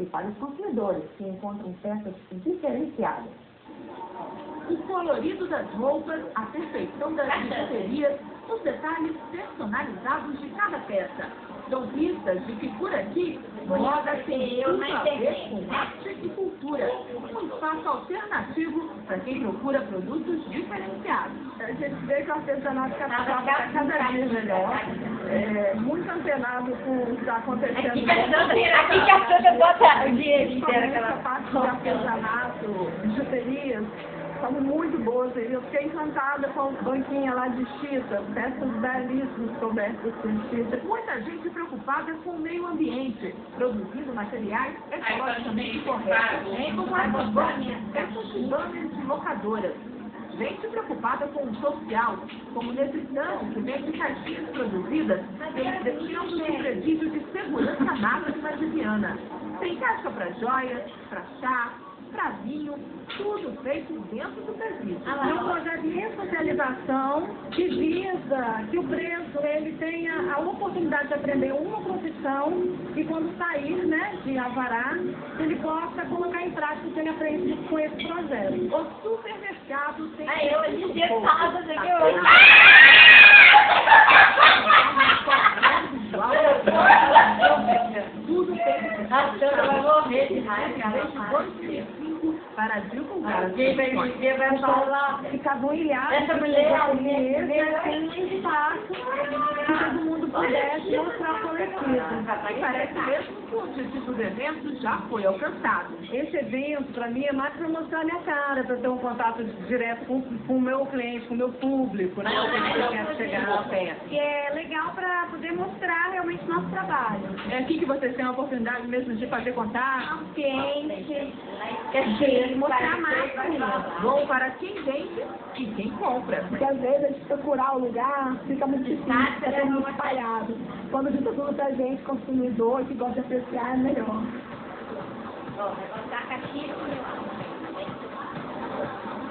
e para os consumidores que encontram peças diferenciadas. O colorido das roupas, a perfeição das bijuterias, os detalhes personalizados de cada peça. São pistas de que por aqui, moda tem tudo a ver com arte e cultura. Um espaço alternativo para quem procura produtos diferenciados. A gente vê que o artesanato está cada dia melhor, muito antenado com o que está acontecendo. Aqui que a Sandra bota o dinheiro inteiro. Essa parte de artesanato, bijuterias, são muito boas. Eu fiquei encantada com a banquinha lá de chita, peças belíssimas cobertas com chita. Muita gente preocupada com o meio ambiente, produzindo materiais ecologicamente corretos, como essas banners de locadoras. Gente preocupada com o social, como nesse tanto que vende caixinhas produzidas pelos destinos de presídio de segurança máxima de Viana. Tem caixa para joias, para chá, para vinho, tudo feito dentro do presídio. É um projeto de ressocialização que visa que o preso ele tenha a oportunidade de aprender uma profissão e quando sair, né, de alvará, ele possa colocar em prática o que ele aprende com esse projeto. O supermercado tem... Hoje em dia fala aqui hoje. Tudo feito A Sandra vai morrer de raiva. para divulgar. Alguém vai falar. Ficava ilhado. Essa mulher tem espaço que todo mundo pudesse mostrar o coletivo. Parece mesmo que o objetivo do evento já foi alcançado. Esse evento, para mim, é mais para mostrar a minha cara, para ter um contato direto com o meu cliente, com o meu público, né? Eu quero chegar na peça. E é legal para poder mostrar realmente nosso trabalho. É aqui que vocês têm a oportunidade mesmo de fazer contato? Cliente, e mostrar mais. Bom para quem vende e quem compra. Porque às vezes a gente procurar o lugar fica muito difícil, fica muito espalhado. Quando a gente tudo pra gente, consumidor, que gosta de apreciar, é melhor. Vai botar a caixinha aqui, ó.